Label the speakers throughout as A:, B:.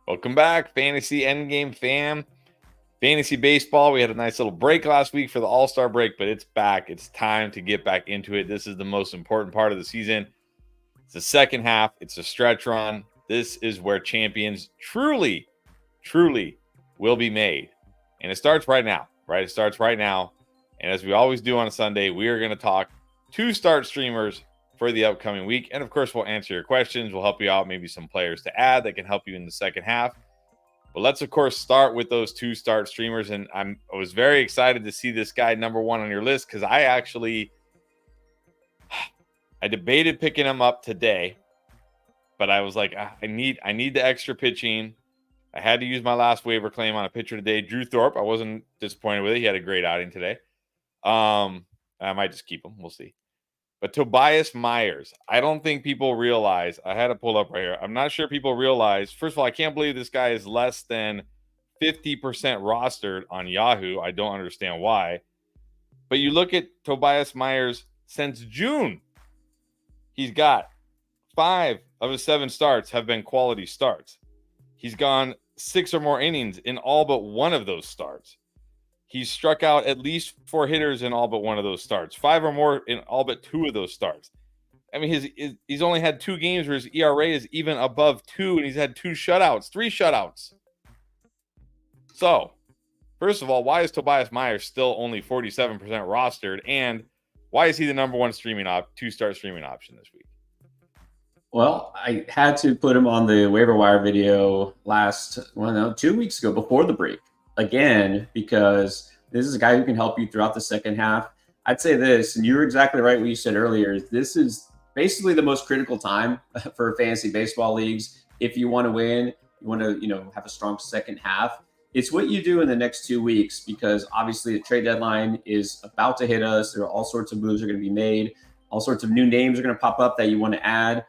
A: Welcome back, Fantasy Endgame fam. Fantasy baseball. We had a nice little break last week for the All-Star break, but it's back. It's time to get back into it. This is the most important part of the season. It's the second half. It's a stretch run. This is where champions truly will be made. And it starts right now, right? It starts right now. And as we always do on a Sunday, we are going to talk two-start streamers for the upcoming week. And of course, we'll answer your questions. We'll help you out, maybe some players to add that can help you in the second half. But let's, of course, start with those two-start streamers. And I was very excited to see this guy number one on your list because I debated picking him up today. But I was like, I need the extra pitching. I had to use my last waiver claim on a pitcher today, Drew Thorpe. I wasn't disappointed with it. He had a great outing today. I might just keep him. We'll see. But Tobias Myers, I don't think people realize. I had to pull up right here. I'm not sure people realize. First of all, I can't believe this guy is less than 50% rostered on Yahoo. I don't understand why. But you look at Tobias Myers since June. He's got 5 of his 7 starts have been quality starts. He's gone 6 or more innings in all but one of those starts. He's struck out at least 4 hitters in all but one of those starts, 5 or more in all but 2 of those starts. I mean, he's only had 2 games where his ERA is even above 2, and he's had 3 shutouts. So, first of all, why is Tobias Myers still only 47% rostered, and why is he the number one two-start streaming option this week?
B: Well, I had to put him on the waiver wire video 2 weeks ago before the break. Again, because this is a guy who can help you throughout the second half. I'd say this, and you're exactly right what you said earlier. This is basically the most critical time for fantasy baseball leagues. If you want to win, you want to, have a strong second half. It's what you do in the next 2 weeks because obviously the trade deadline is about to hit us. There are all sorts of moves are going to be made. All sorts of new names are going to pop up that you want to add.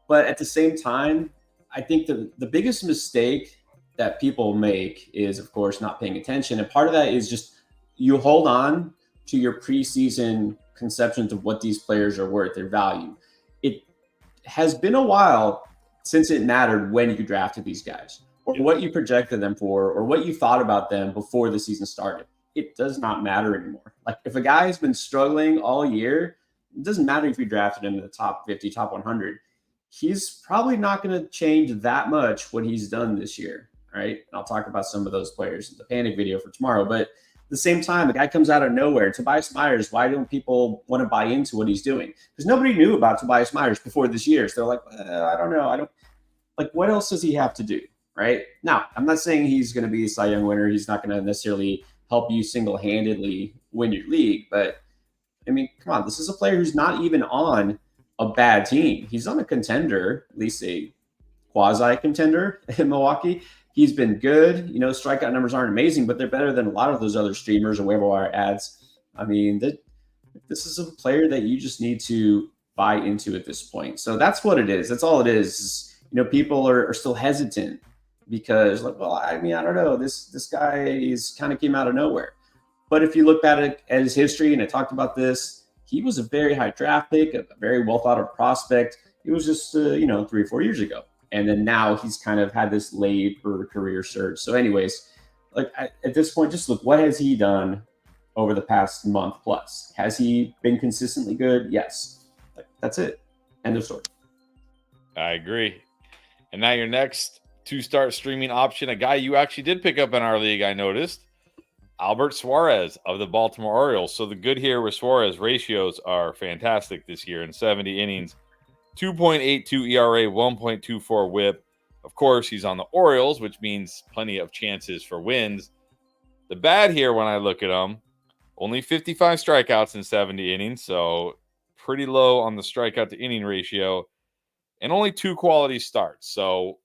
B: But at the same time, I think the biggest mistake that people make is, of course, not paying attention. And part of that is just you hold on to your preseason conceptions of what these players are worth, their value. It has been a while since it mattered when you drafted these guys or what you projected them for or what you thought about them before the season started. It does not matter anymore. Like if a guy has been struggling all year, it doesn't matter if you drafted him in the top 50, top 100. He's probably not going to change that much what he's done this year. Right. And I'll talk about some of those players in the panic video for tomorrow. But at the same time, the guy comes out of nowhere. Tobias Myers, why don't people want to buy into what he's doing? Because nobody knew about Tobias Myers before this year. So they're like, I don't know. What else does he have to do? Right. Now, I'm not saying he's going to be a Cy Young winner. He's not going to necessarily help you single-handedly win your league. But I mean, come on, this is a player who's not even on a bad team. He's on a contender, at least a quasi contender in Milwaukee. He's been good. Strikeout numbers aren't amazing, but they're better than a lot of those other streamers and waiver wire ads. I mean, this is a player that you just need to buy into at this point. So that's what it is. That's all it is. People are still hesitant because, I don't know. This guy is kind of came out of nowhere. But if you look at it at his history, and I talked about this, he was a very high draft pick, a very well thought of prospect. It was just 3 or 4 years ago. And then now he's kind of had this labor career surge. So anyways, at this point, just look, what has he done over the past month plus? Has he been consistently good? Yes. That's it. End of story.
A: I agree. And now your next two-start streaming option, a guy you actually did pick up in our league, I noticed, Albert Suarez of the Baltimore Orioles. So the good here with Suarez, ratios are fantastic this year in 70 innings. 2.82 ERA, 1.24 whip. Of course, he's on the Orioles, which means plenty of chances for wins. The bad here when I look at him, only 55 strikeouts in 70 innings, so pretty low on the strikeout to inning ratio, and only 2 quality starts. So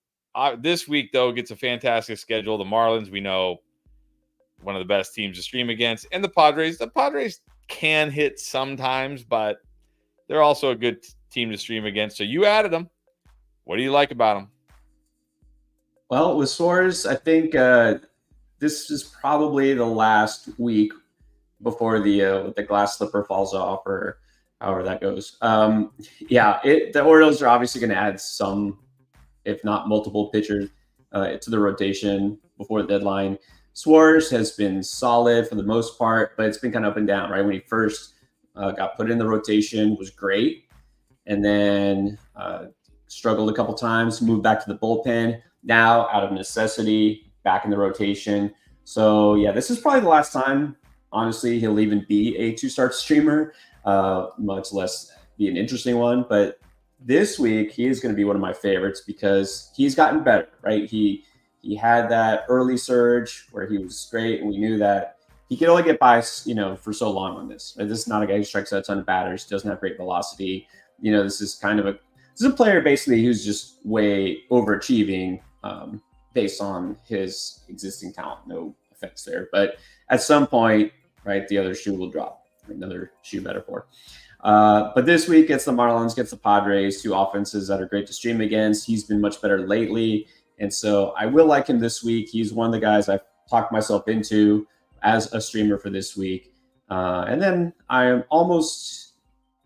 A: this week, though, gets a fantastic schedule. The Marlins, we know, one of the best teams to stream against, and the Padres. The Padres can hit sometimes, but they're also a good team to stream against. So you added them. What do you like about them?
B: Well, with Suarez, I think this is probably the last week before the glass slipper falls off, or however that goes. The Orioles are obviously going to add some, if not multiple pitchers. to the rotation before the deadline. Suarez has been solid for the most part, but it's been kind of up and down, right? When he first got put in the rotation, was great, and then struggled a couple times, moved back to the bullpen. Now, out of necessity, back in the rotation. So, yeah, this is probably the last time, honestly, he'll even be a two-start streamer, much less be an interesting one. But this week, he is going to be one of my favorites because he's gotten better, right? He had that early surge where he was great, and we knew that he could only get by, for so long on this. This is not a guy who strikes out a ton of batters, doesn't have great velocity. This is a player basically who's just way overachieving based on his existing talent. No offense there, but at some point, right, the other shoe will drop. Another shoe metaphor. But this week, gets the Marlins, gets the Padres, two offenses that are great to stream against. He's been much better lately. And so I will like him this week. He's one of the guys I've talked myself into as a streamer for this week. And then I am almost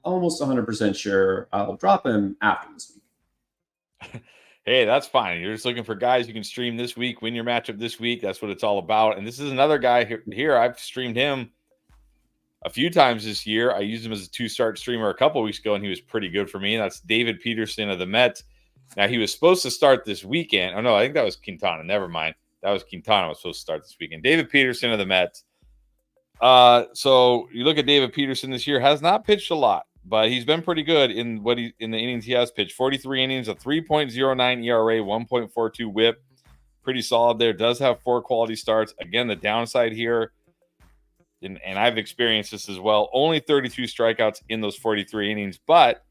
B: 100% sure I'll drop him after this week.
A: Hey, that's fine. You're just looking for guys you can stream this week, win your matchup this week. That's what it's all about. And this is another guy here. I've streamed him a few times this year. I used him as a two-start streamer a couple weeks ago, and he was pretty good for me. That's David Peterson of the Mets. Now, he was supposed to start this weekend. Oh, no, I think that was Quintana. Never mind. That was Quintana was supposed to start this weekend. David Peterson of the Mets. So you look at David Peterson this year, has not pitched a lot, but he's been pretty good in the innings he has pitched. 43 innings, a 3.09 ERA, 1.42 WHIP. Pretty solid there. Does have 4 quality starts. Again, the downside here, and I've experienced this as well, only 32 strikeouts in those 43 innings. But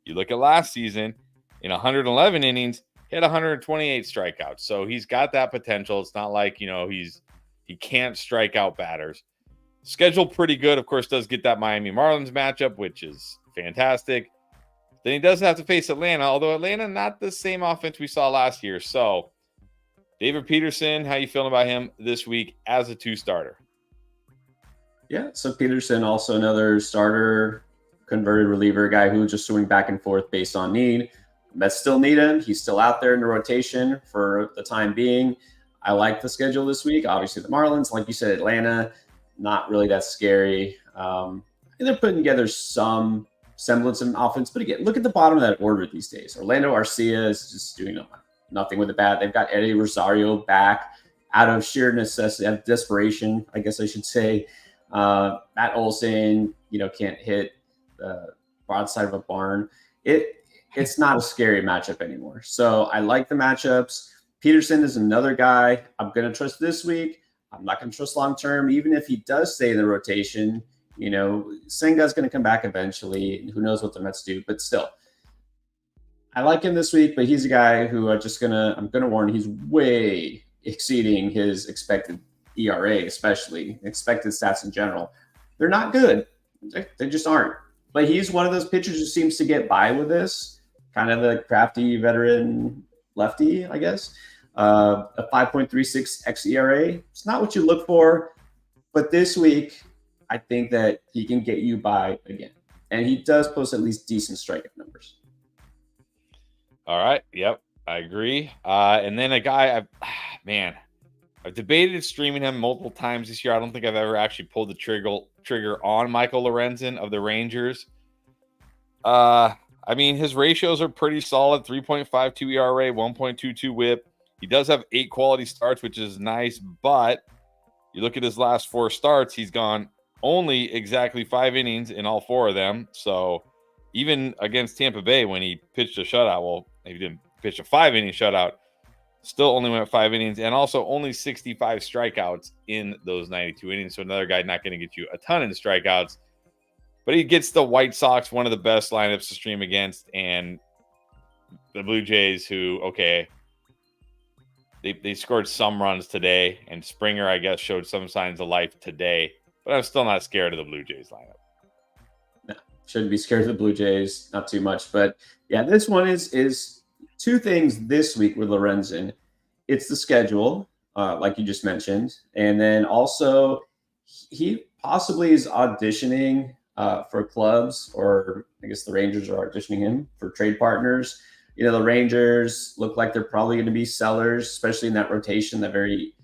A: you look at last season, in 111 innings, he had 128 strikeouts. So he's got that potential. It's not like, he can't strike out batters. Schedule pretty good. Of course, does get that Miami Marlins matchup, which is fantastic. Then he does have to face Atlanta, although Atlanta not the same offense we saw last year. So David Peterson, how you feeling about him this week as a two-starter?
B: Yeah, so Peterson, also another starter, converted reliever, guy who just swing back and forth based on need. Mets still need him. He's still out there in the rotation for the time being. I like the schedule this week. Obviously, the Marlins, like you said, Atlanta, not really that scary. And they're putting together some semblance of offense. But again, look at the bottom of that order these days. Orlando Arcia is just doing nothing with the bat. They've got Eddie Rosario back out of sheer necessity, out of desperation, I guess I should say. Matt Olson, can't hit the broadside of a barn. It's not a scary matchup anymore. So I like the matchups. Peterson is another guy I'm going to trust this week. I'm not going to trust long-term. Even if he does stay in the rotation, Senga's going to come back eventually. Who knows what the Mets do, but still. I like him this week, but he's a guy who I'm going to warn, he's way exceeding his expected ERA, especially expected stats in general. They're not good. They just aren't. But he's one of those pitchers who seems to get by with this. Kind of the crafty veteran lefty, I guess. A 5.36 xERA. It's not what you look for, but this week, I think that he can get you by again. And he does post at least decent strikeout numbers.
A: All right. Yep. I agree. And then a guy, I've debated streaming him multiple times this year. I don't think I've ever actually pulled the trigger on Michael Lorenzen of the Rangers. His ratios are pretty solid. 3.52 ERA, 1.22 WHIP. He does have 8 quality starts, which is nice. But you look at his last 4 starts, he's gone only exactly 5 innings in all 4 of them. So even against Tampa Bay, when he pitched a shutout, well, he didn't pitch a 5-inning shutout, still only went 5 innings, and also only 65 strikeouts in those 92 innings. So another guy not going to get you a ton of strikeouts. But he gets the White Sox, one of the best lineups to stream against, and the Blue Jays, who, okay, they scored some runs today, and Springer, I guess, showed some signs of life today. But I'm still not scared of the Blue Jays lineup.
B: No, shouldn't be scared of the Blue Jays, not too much. But, yeah, this one is 2 things this week with Lorenzen. It's the schedule, like you just mentioned, and then also he possibly is auditioning for clubs, or I guess the Rangers are auditioning him for trade partners. The Rangers look like they're probably going to be sellers, especially in that rotation, that very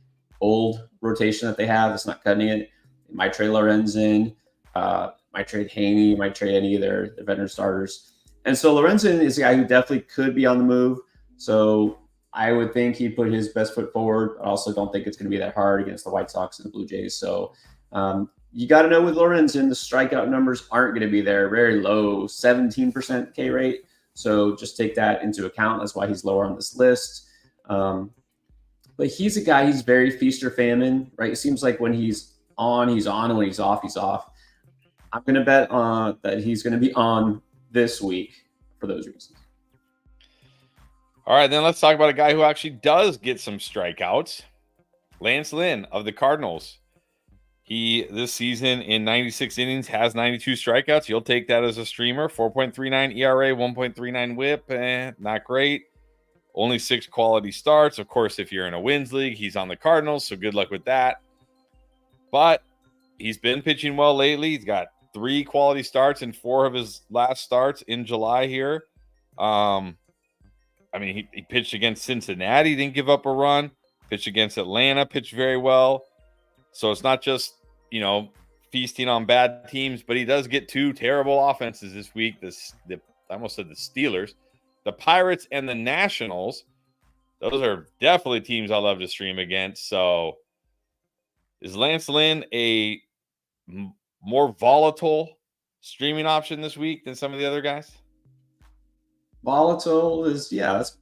B: old rotation that they have. It's not cutting it. They might trade Lorenzen, might trade Haney, might trade any of their veteran starters. And so Lorenzen is a guy who definitely could be on the move. So I would think he put his best foot forward. I also don't think it's going to be that hard against the White Sox and the Blue Jays. So you got to know with Lorenzen, the strikeout numbers aren't going to be there. Very low, 17% K rate. So just take that into account. That's why he's lower on this list. But he's a guy, he's very feast or famine, right? It seems like when he's on, he's on, and when he's off, he's off. I'm going to bet that he's going to be on this week for those reasons.
A: All right, then let's talk about a guy who actually does get some strikeouts. Lance Lynn of the Cardinals. He, this season in 96 innings, has 92 strikeouts. You'll take that as a streamer. 4.39 ERA, 1.39 whip. Not great. Only 6 quality starts. Of course, if you're in a wins league, he's on the Cardinals, so good luck with that. But he's been pitching well lately. He's got 3 quality starts in 4 of his last starts in July here. He pitched against Cincinnati, didn't give up a run. Pitched against Atlanta, pitched very well. So it's not just, feasting on bad teams, but he does get 2 terrible offenses this week. I almost said the Steelers, the Pirates, and the Nationals. Those are definitely teams I love to stream against. So is Lance Lynn a more volatile streaming option this week than some of the other guys?
B: Volatile is,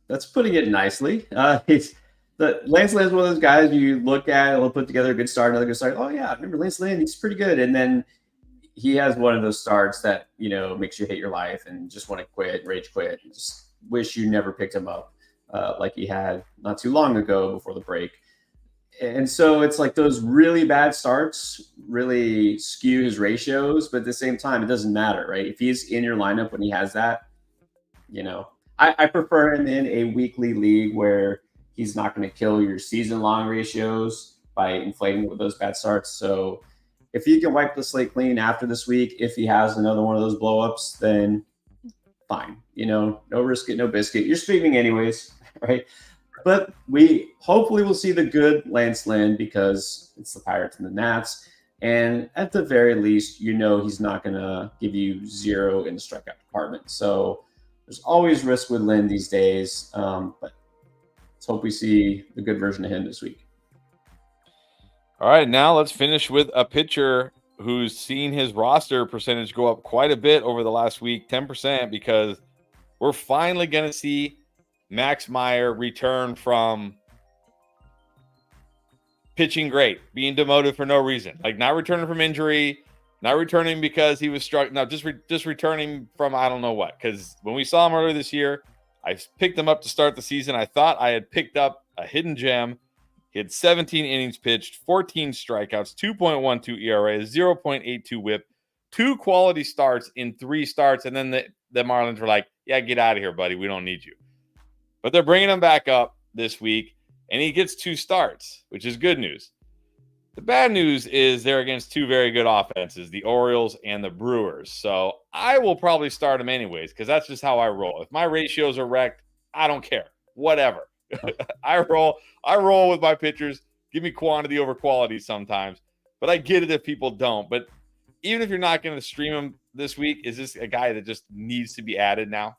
B: that's putting it nicely. Lance Lynn is one of those guys you look at, he'll put together a good start, another good start. Oh, yeah, I remember Lance Lynn, he's pretty good. And then he has one of those starts that, makes you hate your life and just want to quit, rage quit, and just wish you never picked him up like he had not too long ago before the break. And so it's like those really bad starts really skew his ratios, but at the same time, it doesn't matter, right? If he's in your lineup when he has that, I prefer him in a weekly league where he's not going to kill your season-long ratios by inflating with those bad starts. So if you can wipe the slate clean after this week, if he has another one of those blow-ups, then fine. No risk it, no biscuit. You're streaming anyways, right? But we hopefully will see the good Lance Lynn because it's the Pirates and the Nats. And at the very least, he's not going to give you 0 in the strikeout department. So there's always risk with Lynn these days. But let's hope we see the good version of him this week.
A: All right, now let's finish with a pitcher who's seen his roster percentage go up quite a bit over the last week, 10%, because we're finally going to see Max Meyer return from pitching great, being demoted for no reason, like not returning from injury, not returning because he was struck. No, just returning from I don't know what. Because when we saw him earlier this year, I picked him up to start the season. I thought I had picked up a hidden gem. He had 17 innings pitched, 14 strikeouts, 2.12 ERA, 0.82 whip, 2 quality starts in 3 starts. And then the Marlins were like, yeah, get out of here, buddy. We don't need you. But they're bringing him back up this week, and he gets 2 starts, which is good news. The bad news is they're against 2 very good offenses, the Orioles and the Brewers. So I will probably start him anyways because that's just how I roll. If my ratios are wrecked, I don't care. Whatever. I roll with my pitchers. Give me quantity over quality sometimes. But I get it if people don't. But even if you're not going to stream him this week, is this a guy that just needs to be added now?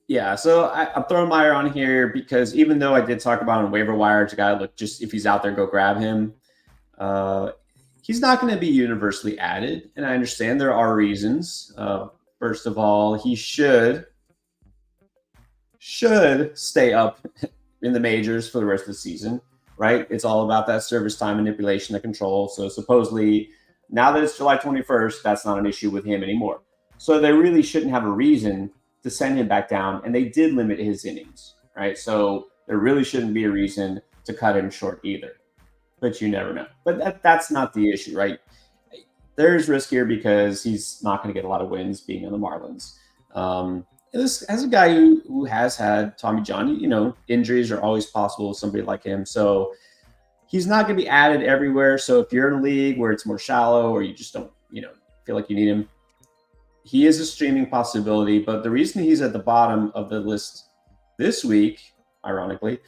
B: Yeah, so I'm throwing Meyer on here because even though I did talk about on waiver wire, it's a guy, look, just if he's out there, go grab him. He's not going to be universally added, and I understand there are reasons. First of all, he should stay up in the majors for the rest of the season, right? It's all about that service time manipulation, the control. So supposedly, now that it's July 21st, that's not an issue with him anymore. So they really shouldn't have a reason to send him back down, and they did limit his innings, right? So there really shouldn't be a reason to cut him short either, but you never know. But that's not the issue, right? There's risk here because he's not going to get a lot of wins being on the Marlins. This as a guy who has had Tommy John, injuries are always possible with somebody like him. So he's not going to be added everywhere. So if you're in a league where it's more shallow or you just don't, feel like you need him, he is a streaming possibility, but the reason he's at the bottom of the list this week, ironically,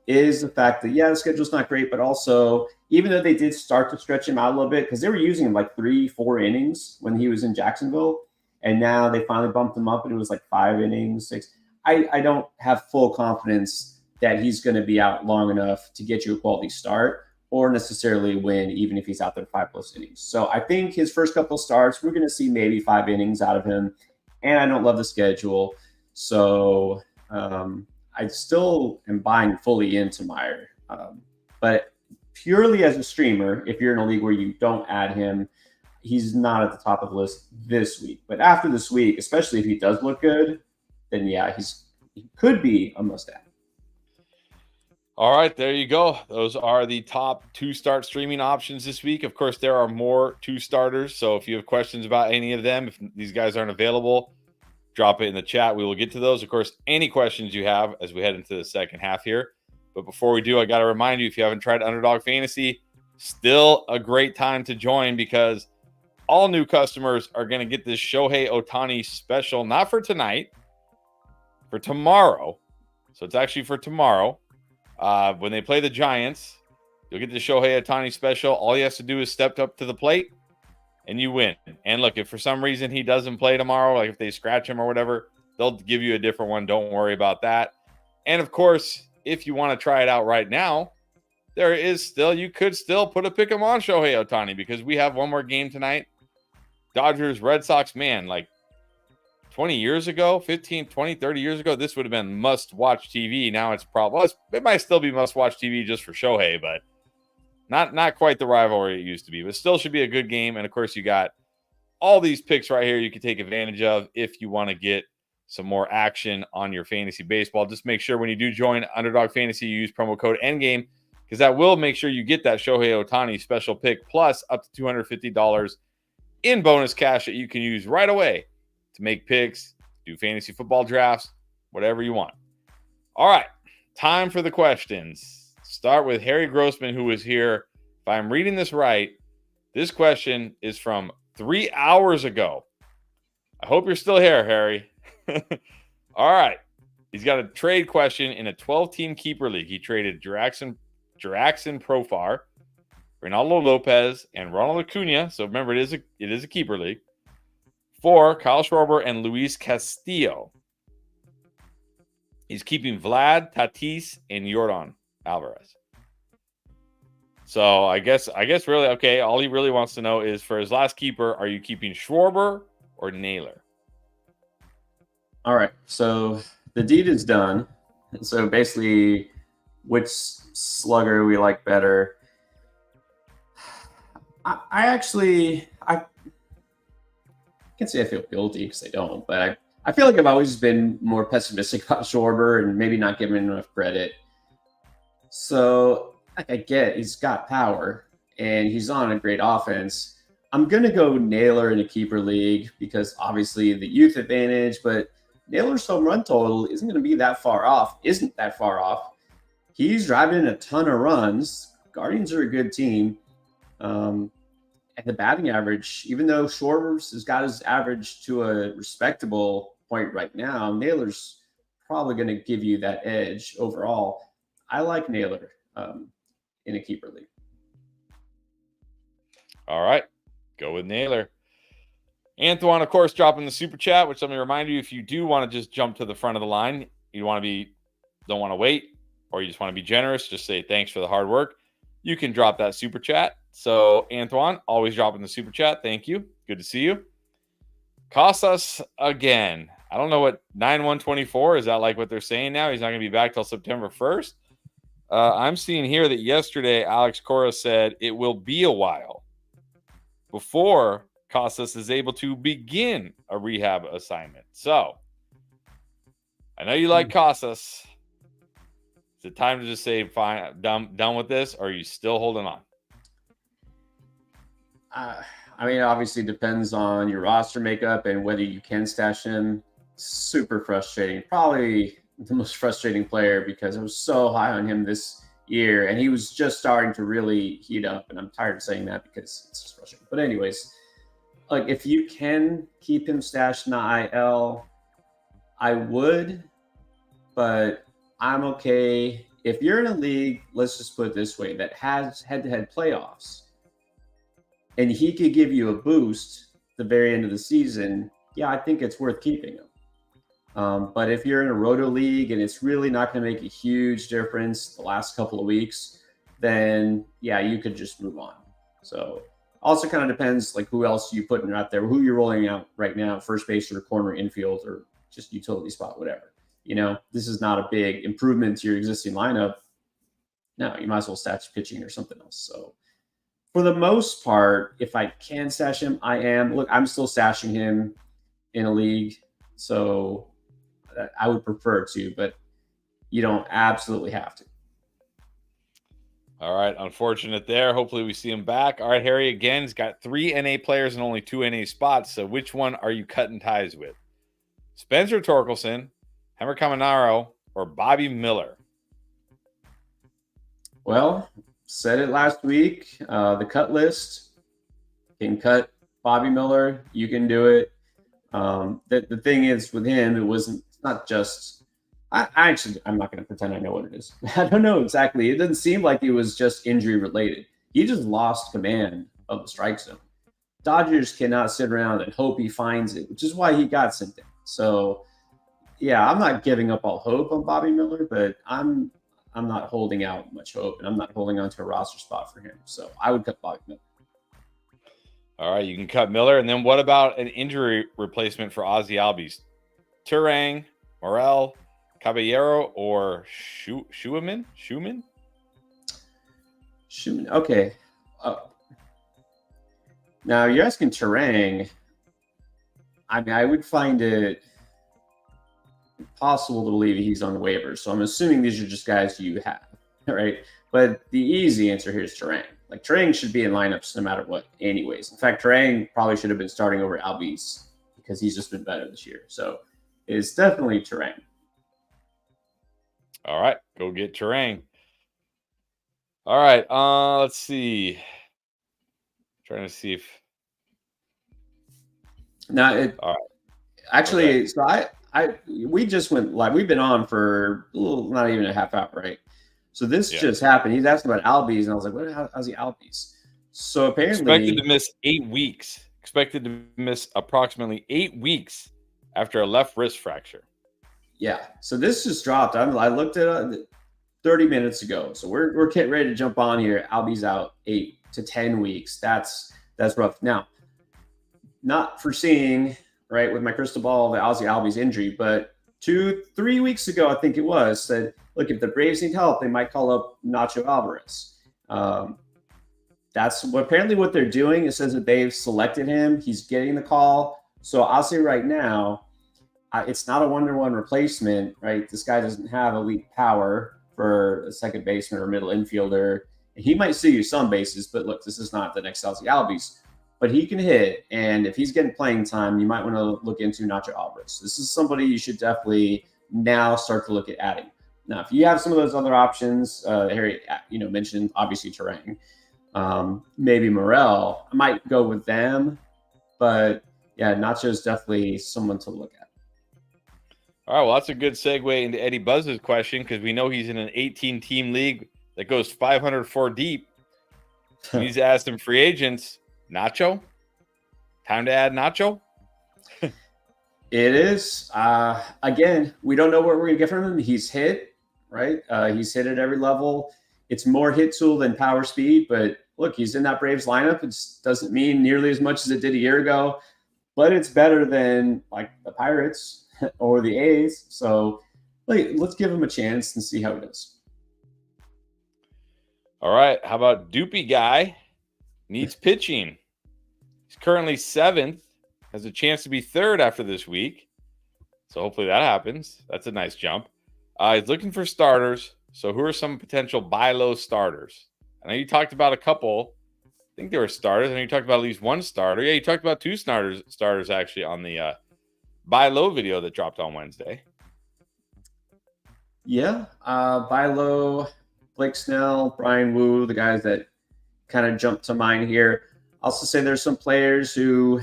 B: is the fact that, the schedule's not great, but also, even though they did start to stretch him out a little bit, because they were using him like 3-4 innings when he was in Jacksonville, and now they finally bumped him up and it was like 5 innings, 6. I don't have full confidence that he's going to be out long enough to get you a quality start or necessarily win, even if he's out there 5+ innings. So I think his first couple of starts, we're going to see maybe 5 innings out of him. And I don't love the schedule. So I still am buying fully into Meyer. But purely as a streamer, if you're in a league where you don't add him, he's not at the top of the list this week. But after this week, especially if he does look good, then he could be a must-add.
A: All right, there you go. Those are the top 2-start streaming options this week. Of course, there are more 2-starters. So if you have questions about any of them, if these guys aren't available, drop it in the chat. We will get to those. Of course, any questions you have as we head into the second half here. But before we do, I got to remind you, if you haven't tried Underdog Fantasy, still a great time to join, because all new customers are going to get this Shohei Ohtani special, not for tonight, for tomorrow. So it's actually for tomorrow. When they play the Giants, you'll get the Shohei Ohtani special. All he has to do is step up to the plate, and you win. And look, if for some reason he doesn't play tomorrow, like if they scratch him or whatever, they'll give you a different one. Don't worry about that. And of course, if you want to try it out right now, you could still put a pick 'em on Shohei Ohtani, because we have one more game tonight. Dodgers, Red Sox, man, like 20 years ago, 15, 20, 30 years ago, this would have been must-watch TV. Now it's probably, it might still be must-watch TV just for Shohei, but not quite the rivalry it used to be, but still should be a good game. And, of course, you got all these picks right here you can take advantage of if you want to get some more action on your fantasy baseball. Just make sure when you do join Underdog Fantasy, you use promo code ENDGAME, because that will make sure you get that Shohei Ohtani special pick, plus up to $250 in bonus cash that you can use right away to make picks, do fantasy football drafts, whatever you want. All right, time for the questions. Start with Harry Grossman, who is here. If I'm reading this right, this question is from 3 hours ago. I hope you're still here, Harry. All right. He's got a trade question in a 12-team keeper league. He traded Juraxen Profar, Ronaldo Lopez, and Ronald Acuna. So remember, it is a keeper league. For Kyle Schwarber and Luis Castillo. He's keeping Vlad, Tatis, and Yordan Alvarez. So I guess really, okay, all he really wants to know is, for his last keeper, are you keeping Schwarber or Naylor?
B: All right, so the deed is done. So basically, which slugger we like better? I can't say I feel guilty, because I don't, but I feel like I've always been more pessimistic about Schwarber and maybe not giving him enough credit. So I get he's got power and he's on a great offense. I'm going to go Naylor in a keeper league, because obviously the youth advantage, but Naylor's home run total isn't going to be that far off. He's driving in a ton of runs. Guardians are a good team. And the batting average, even though Schwarber's has got his average to a respectable point right now, Naylor's probably going to give you that edge overall. I like Naylor in a keeper league. All
A: right. Go with Naylor. Antoine, of course, dropping the super chat, which let me remind you, if you do want to just jump to the front of the line, don't want to wait, or you just want to be generous, just say thanks for the hard work, you can drop that super chat. So, Antoine, always dropping the super chat. Thank you. Good to see you. Casas again. I don't know what 9/1/24 is. That like what they're saying now? He's not going to be back till September 1st. I'm seeing here that yesterday Alex Cora said it will be a while before Casas is able to begin a rehab assignment. So, I know you like Casas. Is it time to just say, fine, done with this, or are you still holding on?
B: I mean, obviously depends on your roster makeup and whether you can stash him. Super frustrating. Probably the most frustrating player, because I was so high on him this year, and he was just starting to really heat up. And I'm tired of saying that because it's just frustrating. But anyways, like if you can keep him stashed in the IL, I would, but I'm okay. If you're in a league, let's just put it this way, that has head-to-head playoffs, and he could give you a boost at the very end of the season, yeah, I think it's worth keeping him. But if you're in a roto league and it's really not going to make a huge difference the last couple of weeks, then yeah, you could just move on. So also kind of depends like who else you putting out there, who you're rolling out right now, first base or corner infield or just utility spot, whatever. You know, this is not a big improvement to your existing lineup. No, you might as well stash pitching or something else. So for the most part, if I can stash him, I am. Look, I'm still stashing him in a league. So I would prefer to, but you don't absolutely have to.
A: All right. Unfortunate there. Hopefully we see him back. All right, Harry, again, he's got 3 NA players and only 2 NA spots. So which one are you cutting ties with? Spencer Torkelson, Hammer Caminaro, or Bobby Miller?
B: Well, said it last week. The cut list can cut Bobby Miller. You can do it. The thing is with him, it's not just. I'm not going to pretend I know what it is. I don't know exactly. It doesn't seem like it was just injury related. He just lost command of the strike zone. Dodgers cannot sit around and hope he finds it, which is why he got sent down. So, yeah, I'm not giving up all hope on Bobby Miller, but I'm not holding out much hope, and I'm not holding on to a roster spot for him. So I would cut Bobby Miller.
A: All right, you can cut Miller. And then what about an injury replacement for Ozzy Albies? Turang, Morel, Caballero, or Schumann?
B: Okay. Now you're asking Turang. I mean, I would find it impossible to believe he's on the waivers. So I'm assuming these are just guys you have, right? But the easy answer here is Turang. Like Turang should be in lineups no matter what, anyways. In fact, Turang probably should have been starting over Albies because he's just been better this year. So it's definitely Turang.
A: All right, go get Turang. All right, let's see. Trying to see if.
B: Now,
A: all right.
B: Actually, okay. So we just went live. We've been on for not even a half hour, right? So this just happened. He's asking about Albies, and I was like, how's he Albies? So apparently
A: expected to miss 8 weeks. Expected to miss approximately 8 weeks after a left wrist fracture.
B: Yeah. So this just dropped. I looked at it 30 minutes ago. So we're getting ready to jump on here. Albies out 8 to 10 weeks. That's rough. Now, not foreseeing, right, with my crystal ball, the Ozzy Albies injury, but 2-3 weeks ago, I think it was, said, look, if the Braves need help, they might call up Nacho Alvarez. That's apparently what they're doing. It says that they've selected him. He's getting the call. So I'll say right now, it's not a 1-to-1 replacement, right? This guy doesn't have elite power for a second baseman or middle infielder. He might see you some bases, but look, this is not the next Ozzy Albies. But he can hit, and if he's getting playing time, you might want to look into Nacho Alvarez. This is somebody you should definitely now start to look at adding. Now, if you have some of those other options, Harry, mentioned obviously Turang, maybe Morel, I might go with them. But yeah, Nacho is definitely someone to look at.
A: All right, well, that's a good segue into Eddie Buzz's question because we know he's in an 18-team league that goes 504 deep. He's asked him free agents. Nacho? Time to add Nacho?
B: It is. Again, we don't know what we're going to get from him. He's hit, right? He's hit at every level. It's more hit tool than power speed, but look, he's in that Braves lineup. It doesn't mean nearly as much as it did a year ago, but it's better than like the Pirates or the A's. So let's give him a chance and see how it does.
A: All right. How about Doopy Guy? Needs pitching. He's currently 7th. Has a chance to be 3rd after this week. So hopefully that happens. That's a nice jump. He's looking for starters. So who are some potential buy low starters? I know you talked about a couple. I think they were starters. I know you talked about at least one starter. Yeah, you talked about 2 starters actually on the buy low video that dropped on Wednesday.
B: Yeah. Buy low, Blake Snell, Brian Wu, the guys that kind of jumped to mind here. Also say there's some players who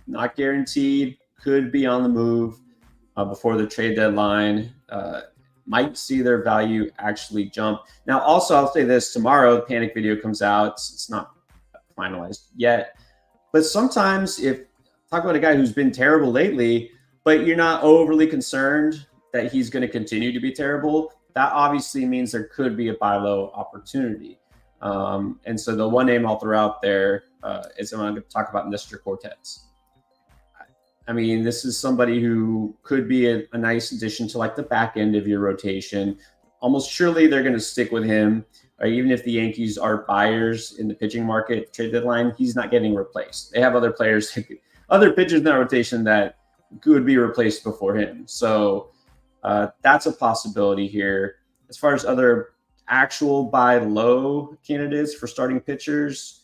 B: not guaranteed could be on the move before the trade deadline. Might see their value actually jump. Now, also, I'll say this: tomorrow, the panic video comes out. It's not finalized yet, but sometimes if talk about a guy who's been terrible lately, but you're not overly concerned that he's going to continue to be terrible, that obviously means there could be a buy low opportunity. And so the one name I'll throw out there is I'm going to talk about Nestor Cortez. I mean, this is somebody who could be a nice addition to like the back end of your rotation. Almost surely they're going to stick with him. Even if the Yankees are buyers in the pitching market trade deadline, he's not getting replaced. They have other players, other pitchers in that rotation that could be replaced before him. So that's a possibility here. As far as other actual buy low candidates for starting pitchers,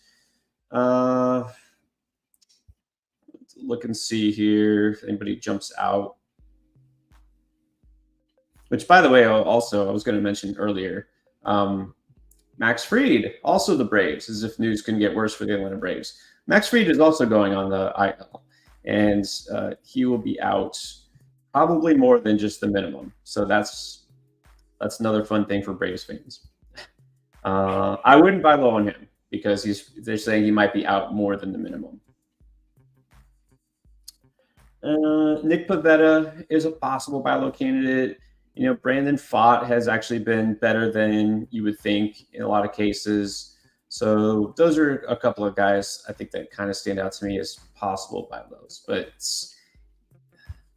B: look and see here if anybody jumps out. Which, by the way, also I was going to mention earlier, Max Fried, also the Braves, as if news can get worse for the Atlanta Braves. Max Fried is also going on the IL, and he will be out probably more than just the minimum. So that's another fun thing for Braves fans. I wouldn't buy low on him because they're saying he might be out more than the minimum. Nick Pivetta is a possible buy low candidate. You know, Brandon Pfaadt has actually been better than you would think in a lot of cases. So those are a couple of guys I think that kind of stand out to me as possible buy lows. But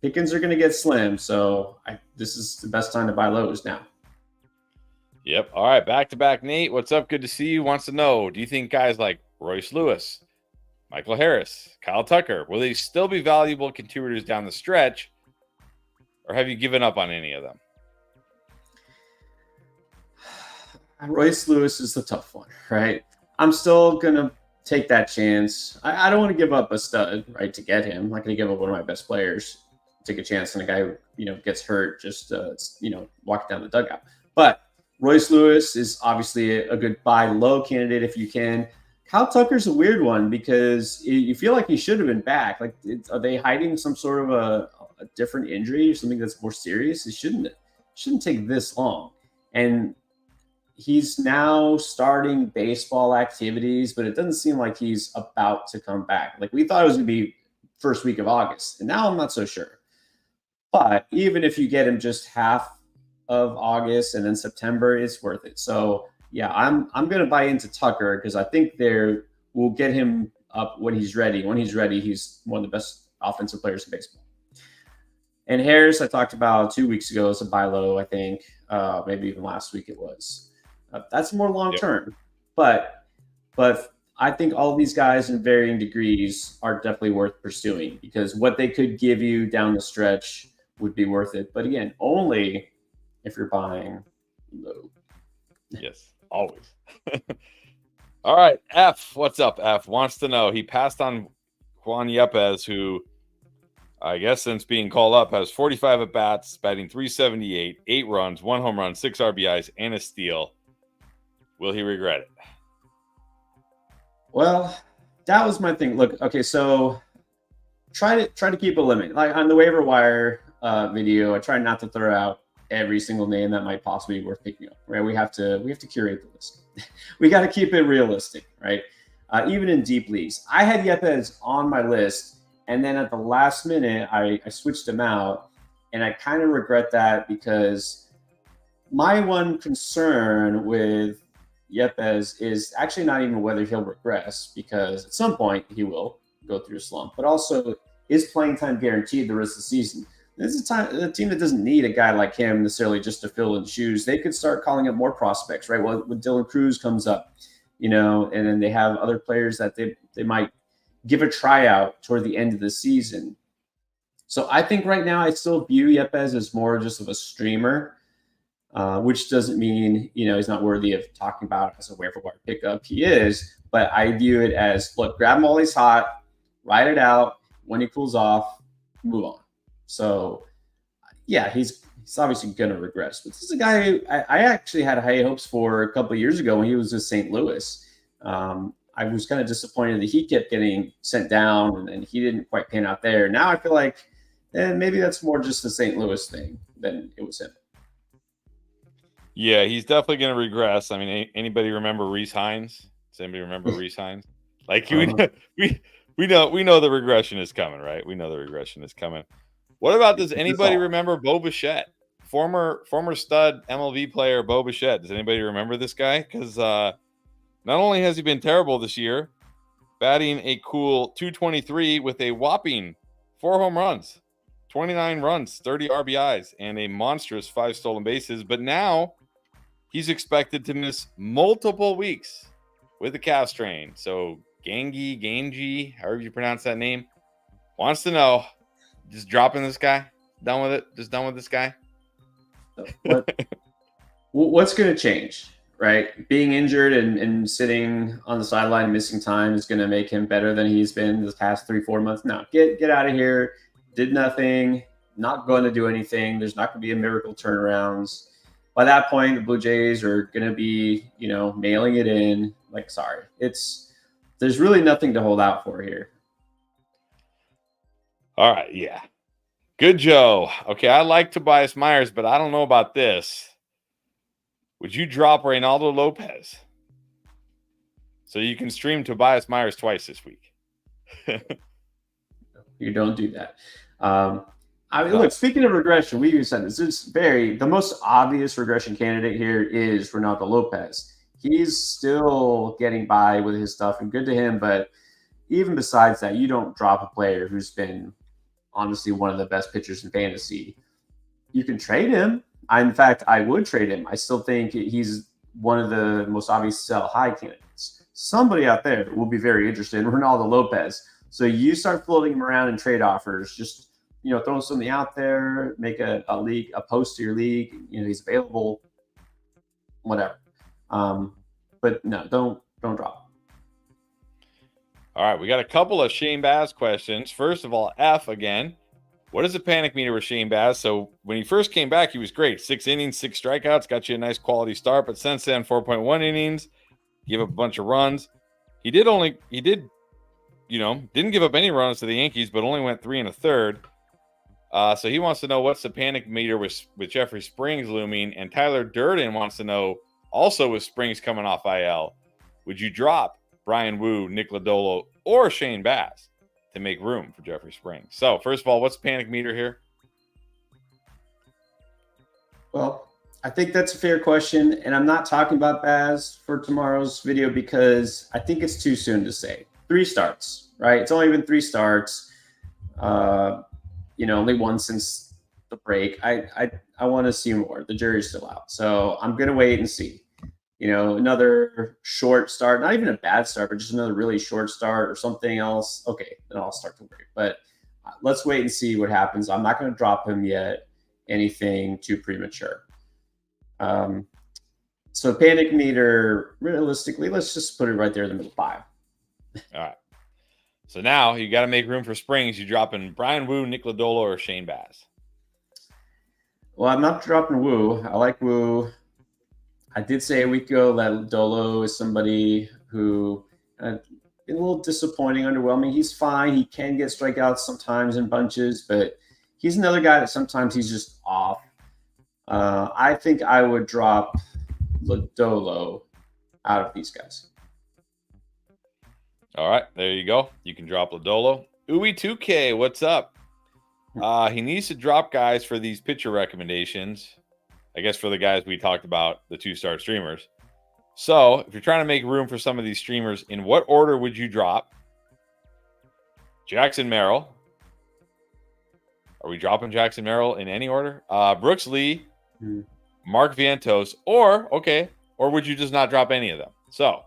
B: pickings are going to get slim, so this is the best time to buy lows now.
A: Yep. All right, back-to-back Nate. What's up? Good to see you. Wants to know, do you think guys like Royce Lewis, Michael Harris, Kyle Tucker, will they still be valuable contributors down the stretch, or have you given up on any of them?
B: Royce Lewis is the tough one, right? I'm still going to take that chance. I don't want to give up a stud, right, to get him. I'm not going to give up one of my best players, take a chance on a guy who, gets hurt, just, walking down the dugout. But Royce Lewis is obviously a good buy low candidate if you can. Kyle Tucker's a weird one because you feel like he should have been back. Like, are they hiding some sort of a different injury or something that's more serious? It shouldn't take this long. And he's now starting baseball activities, but it doesn't seem like he's about to come back. Like, we thought it was going to be first week of August, and now I'm not so sure. But even if you get him just half of August and then September, it's worth it. So yeah, I'm going to buy into Tucker because I think we'll get him up when he's ready. When he's ready, he's one of the best offensive players in baseball. And Harris, I talked about 2 weeks ago as a buy low, I think. Maybe even last week it was. That's more long-term. Yep. But I think all these guys in varying degrees are definitely worth pursuing because what they could give you down the stretch would be worth it. But again, only if you're buying low.
A: Yes, always. All right, F. What's up, F? Wants to know. He passed on Juan Yepez, who I guess since being called up has 45 at-bats, batting .378, 8 runs, 1 home run, 6 RBIs, and a steal. Will he regret it?
B: Well, that was my thing. Look, okay, so try to keep a limit. Like on the waiver wire video, I try not to throw out every single name that might possibly be worth picking up. Right? We have to curate the list. We got to keep it realistic, right? Even in deep leagues, I had Yepez on my list, and then at the last minute, I switched him out, and I kind of regret that because my one concern with Yepez is actually not even whether he'll regress, because at some point he will go through a slump, but also is playing time guaranteed the rest of the season. This is a team that doesn't need a guy like him necessarily just to fill in shoes. They could start calling up more prospects, right? Well, when Dylan Cruz comes up, and then they have other players that they might give a tryout toward the end of the season. So I think right now I still view Yepez as more just of a streamer, which doesn't mean, he's not worthy of talking about as a waiver wire pickup. He is, but I view it as, look, grab him while he's hot, ride it out. When he cools off, move on. So, yeah, he's obviously going to regress. But this is a guy who I actually had high hopes for a couple of years ago when he was with St. Louis. I was kind of disappointed that he kept getting sent down and he didn't quite pan out there. Now I feel like maybe that's more just the St. Louis thing than it was him.
A: Yeah, he's definitely going to regress. I mean, anybody remember Reese Hines? Does anybody remember Reese Hines? Like we know the regression is coming, right? We know the regression is coming. What about, does anybody remember Bo Bichette? Former stud MLB player Bo Bichette. Does anybody remember this guy? Because not only has he been terrible this year, batting a cool 223 with a whopping 4 home runs, 29 runs, 30 RBIs, and a monstrous 5 stolen bases. But now he's expected to miss multiple weeks with a calf strain. So Gangi, however you pronounce that name, wants to know, just dropping this guy? Done with it? Just done with this guy?
B: What's going to change, right? Being injured and sitting on the sideline missing time is going to make him better than he's been this past 3-4 months. No, get out of here. Did nothing. Not going to do anything. There's not going to be a miracle turnarounds. By that point, the Blue Jays are going to be, mailing it in. Like, sorry, there's really nothing to hold out for here.
A: All right, yeah. Good Joe. Okay, I like Tobias Myers, but I don't know about this. Would you drop Reynaldo Lopez so you can stream Tobias Myers twice this week?
B: You don't do that. Look, speaking of regression, we even said this. The most obvious regression candidate here is Reynaldo Lopez. He's still getting by with his stuff, and good to him. But even besides that, you don't drop a player who's been honestly one of the best pitchers in fantasy. You can trade him. In fact, I would trade him. I still think he's one of the most obvious sell high candidates. Somebody out there will be very interested in Reynaldo Lopez. So you start floating him around in trade offers. Just throw something out there, make a post to your league. He's available, whatever. But no, don't drop.
A: All right, we got a couple of Shane Baz questions. First of all, F again. What is the panic meter with Shane Baz? So when he first came back, he was great. 6 innings, 6 strikeouts, got you a nice quality start. But since then, 4.1 innings, gave up a bunch of runs. He didn't give up any runs to the Yankees, but only went 3 1/3. So he wants to know, what's the panic meter with Jeffrey Springs looming? And Tyler Durden wants to know, also with Springs coming off IL, would you drop Brian Wu, Nick Lodolo, or Shane Baz to make room for Jeffrey Springs? So first of all, what's the panic meter here?
B: Well, I think that's a fair question. And I'm not talking about Baz for tomorrow's video because I think it's too soon to say. 3 starts, right? It's only been 3 starts. Only one since the break. I want to see more. The jury's still out. So I'm going to wait and see. Another short start, not even a bad start, but just another really short start or something else. Okay, then I'll start to worry. But let's wait and see what happens. I'm not going to drop him yet. Anything too premature. So panic meter, realistically, let's just put it right there in the middle, 5.
A: All right. So now you got to make room for Springs. You dropping Brian Wu, Nick Lodolo, or Shane Baz?
B: Well, I'm not dropping Wu. I like Wu. I did say a week ago that Lodolo is somebody who been a little disappointing, underwhelming. He's fine. He can get strikeouts sometimes in bunches, but he's another guy that sometimes he's just off. I think I would drop Lodolo out of these guys.
A: All right, there you go. You can drop Lodolo. Uwe2K, what's up? He needs to drop guys for these pitcher recommendations. I guess for the guys we talked about, the 2-star streamers. So if you're trying to make room for some of these streamers, in what order would you drop Jackson Merrill? Are we dropping Jackson Merrill in any order? Brooks Lee, Mark Vientos, or would you just not drop any of them? So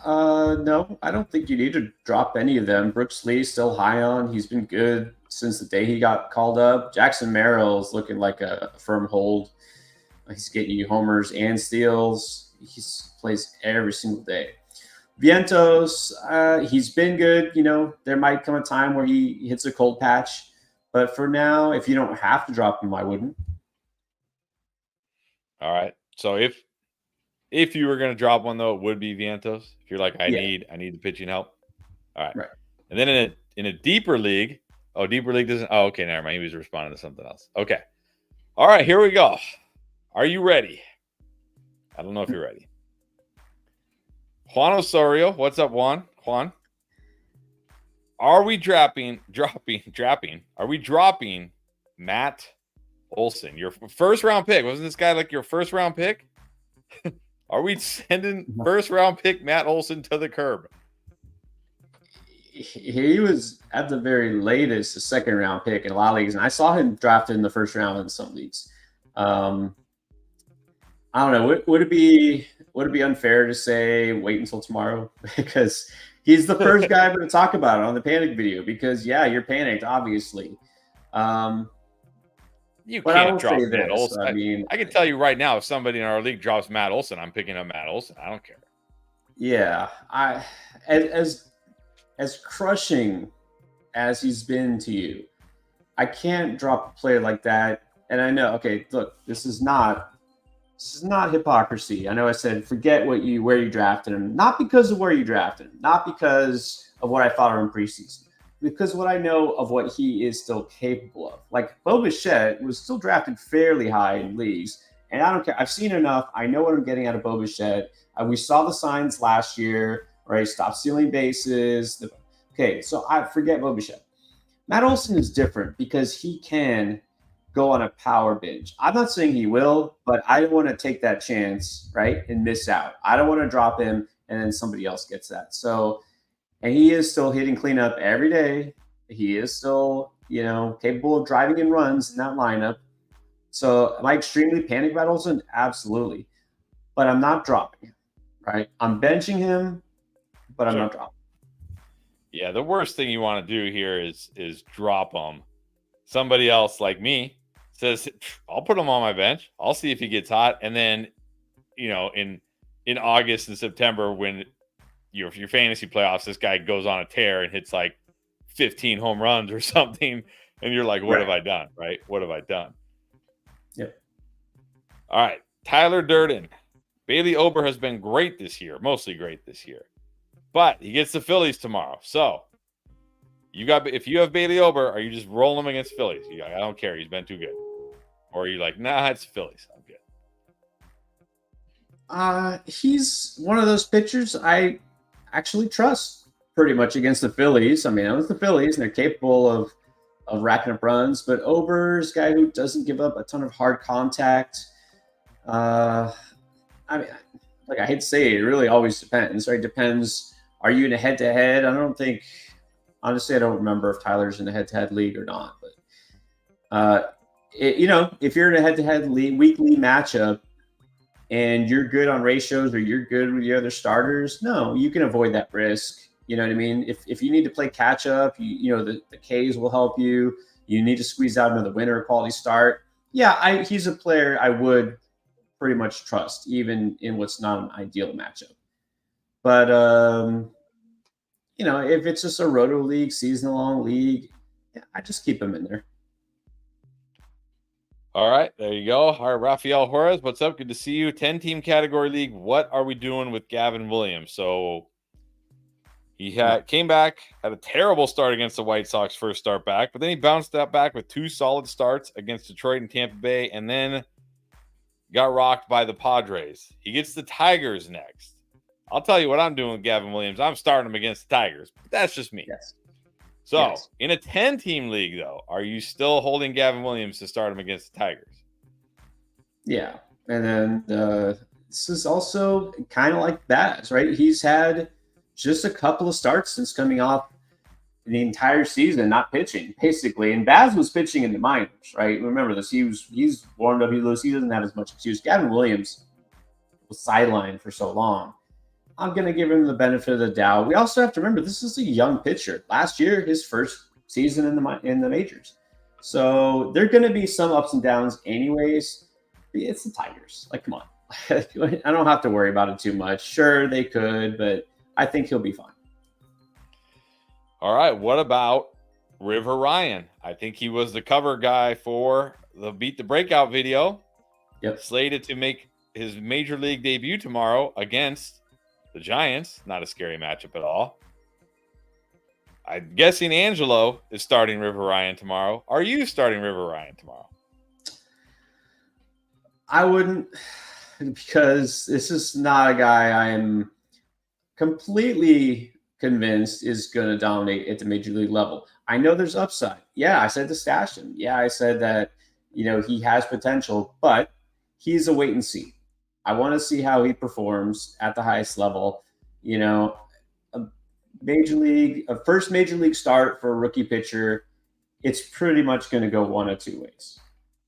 B: no, I don't think you need to drop any of them. Brooks Lee still high on. He's been good since the day he got called up. Jackson Merrill is looking like a firm hold. He's getting you homers and steals. He plays every single day. Vientos, he's been good. There might come a time where he hits a cold patch. But for now, if you don't have to drop him, I wouldn't.
A: All right. So if If you were going to drop one, though, it would be Vientos. If you're like, I
B: Yeah.
A: need the pitching help. All right.
B: Right.
A: And then in a deeper league, deeper league doesn't. Oh, okay, never mind. He was responding to something else. Okay. All right, here we go. Are you ready? I don't know if you're ready. Juan Osorio, what's up, Juan? Juan, are we dropping? Are we dropping Matt Olson, your first round pick? Wasn't this guy like your first round pick? Are we sending first round pick Matt Olson to the curb?
B: He was at the very latest a second round pick in a lot of leagues, and I saw him drafted in the first round in some leagues. I don't know. Would it be unfair to say wait until tomorrow because he's the first guy I'm going to talk about it on the panic video? Because you're panicked, obviously.
A: You can't drop Matt
B: this.
A: Olson. I can tell you right now, if somebody in our league drops Matt Olson, I'm picking up Matt Olson. I don't care.
B: Yeah, as crushing as he's been to you, I can't drop a player like that. And I know, okay, look, this is not hypocrisy. I know I said forget where you drafted him, not because of where you drafted him, not because of what I thought of him preseason, because what I know of what he is still capable of. Like Bo Bichette was still drafted fairly high in leagues, and I don't care. I've seen enough. I know what I'm getting out of Bo Bichette. We saw the signs last year, right? Stop stealing bases. Okay, so I forget Bo Bichette. Matt Olson is different because he can go on a power binge. I'm not saying he will, but I don't want to take that chance, right, and miss out. I don't want to drop him and then somebody else gets that. So, and he is still hitting cleanup every day. He is still, capable of driving in runs in that lineup. So am I extremely panicked about Olson? Absolutely. But I'm not dropping him, right? I'm benching him, but I'm not dropping.
A: Yeah, the worst thing you want to do here is drop him. Somebody else like me says, I'll put him on my bench. I'll see if he gets hot. And then, in August and September, when your fantasy playoffs, this guy goes on a tear and hits like 15 home runs or something. And you're like, what have I done? Right? What have I done?
B: Yep.
A: All right. Tyler Durden. Bailey Ober has been great this year, mostly great this year. But he gets the Phillies tomorrow. So if you have Bailey Ober, are you just rolling him against Phillies? I don't care. He's been too good. Or are you like, nah, it's Phillies. I'm good.
B: He's one of those pitchers I actually trust pretty much against the Phillies. I mean, it's the Phillies, and they're capable of racking up runs. But Ober's a guy who doesn't give up a ton of hard contact. I mean, like I hate to say it really always depends, right? Depends. Are you in a head-to-head? Honestly, I don't remember if Tyler's in a head-to-head league or not. But, if you're in a head-to-head league, weekly matchup and you're good on ratios or you're good with the other starters, no, you can avoid that risk. You know what I mean? If you need to play catch-up, the Ks will help you. You need to squeeze out another winner or quality start. Yeah, he's a player I would pretty much trust, even in what's not an ideal matchup. But, if it's just a roto league, season-long league, I just keep him in there.
A: All right, there you go. All right, Rafael Juarez, what's up? Good to see you. 10-team category league. What are we doing with Gavin Williams? So he came back, had a terrible start against the White Sox first start back, but then he bounced that back with 2 solid starts against Detroit and Tampa Bay, and then got rocked by the Padres. He gets the Tigers next. I'll tell you what I'm doing with Gavin Williams. I'm starting him against the Tigers. But that's just me.
B: Yes.
A: So, in a 10-team league, though, are you still holding Gavin Williams to start him against the Tigers?
B: Yeah. And then this is also kind of like Baz, right? He's had just a couple of starts since coming off the entire season, not pitching, basically. And Baz was pitching in the minors, right? Remember this. He's warmed up. He doesn't have as much excuse. Gavin Williams was sidelined for so long. I'm going to give him the benefit of the doubt. We also have to remember this is a young pitcher. Last year, his first season in the majors. So there are going to be some ups and downs anyways. It's the Tigers. Like, come on. I don't have to worry about it too much. Sure, they could, but I think he'll be fine.
A: All right. What about River Ryan? I think he was the cover guy for the Beat the Breakout video.
B: Yep.
A: Slated to make his major league debut tomorrow against the Giants. Not a scary matchup at all. I'm guessing Angelo is starting River Ryan tomorrow. Are you starting River Ryan tomorrow?
B: I wouldn't, because this is not a guy I'm completely convinced is going to dominate at the major league level. I know there's upside. Yeah, I said to stash him. Yeah, I said that, he has potential, but he's a wait and see. I want to see how he performs at the highest level. A first major league start for a rookie pitcher, it's pretty much going to go one of two ways,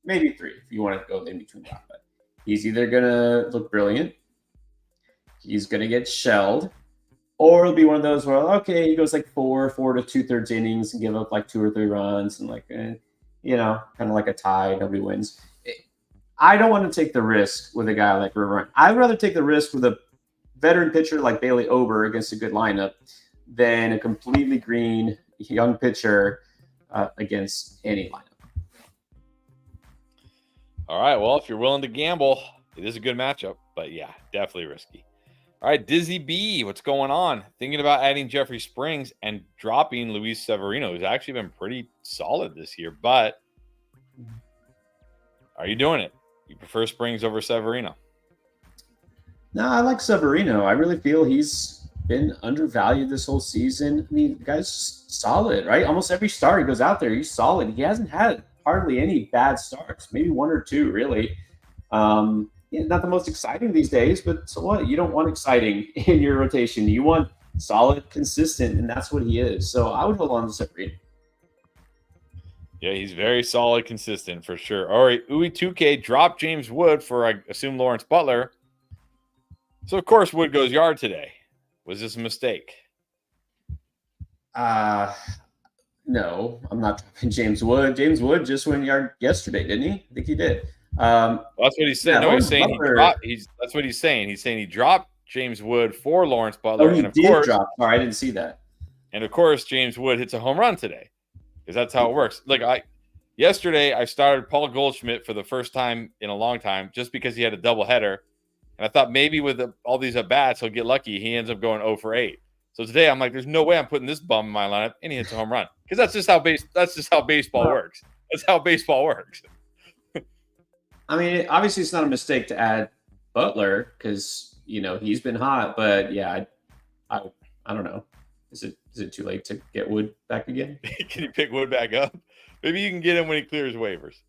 B: maybe three if you want to go in between that. But he's either going to look brilliant, he's going to get shelled, or it'll be one of those where, okay, he goes like four to 2/3 innings and give up like 2 or 3 runs and kind of like a tie, nobody wins. I don't want to take the risk with a guy like River Ryan. I'd rather take the risk with a veteran pitcher like Bailey Ober against a good lineup than a completely green young pitcher against any lineup.
A: All right. Well, if you're willing to gamble, it is a good matchup, but yeah, definitely risky. All right, Dizzy B, what's going on? Thinking about adding Jeffrey Springs and dropping Luis Severino, who's actually been pretty solid this year, but are you doing it? You prefer Springs over Severino?
B: No, I like Severino. I really feel he's been undervalued this whole season. I mean, the guy's solid, right? Almost every start he goes out there, he's solid. He hasn't had hardly any bad starts, maybe 1 or 2, really. Not the most exciting these days, but so what? You don't want exciting in your rotation. You want solid, consistent, and that's what he is. So I would hold on to Severino.
A: Yeah, he's very solid, consistent for sure. All right, Uwe2K dropped James Wood for, I assume, Lawrence Butler. So, of course, Wood goes yard today. Was this a mistake?
B: No, I'm not dropping James Wood. James Wood just went yard yesterday, didn't he? I think he did.
A: Well, that's what he said.
B: Yeah,
A: no, he's saying
B: Butler,
A: he dropped. That's what he's saying. He's saying he dropped James Wood for Lawrence Butler.
B: Oh, he did drop. Sorry, I didn't see that.
A: And of course, James Wood hits a home run today, because that's how it works. Yesterday I started Paul Goldschmidt for the first time in a long time, just because he had a doubleheader, and I thought maybe with all these at bats he'll get lucky. He ends up going 0 for 8. So today I'm like, there's no way I'm putting this bum in my lineup, and he hits a home run, because that's just how baseball works. That's how baseball works.
B: I mean, obviously it's not a mistake to add Butler because he's been hot, but yeah, I don't know. Is it too late to get Wood back again?
A: Can you pick Wood back up? Maybe you can get him when he clears waivers.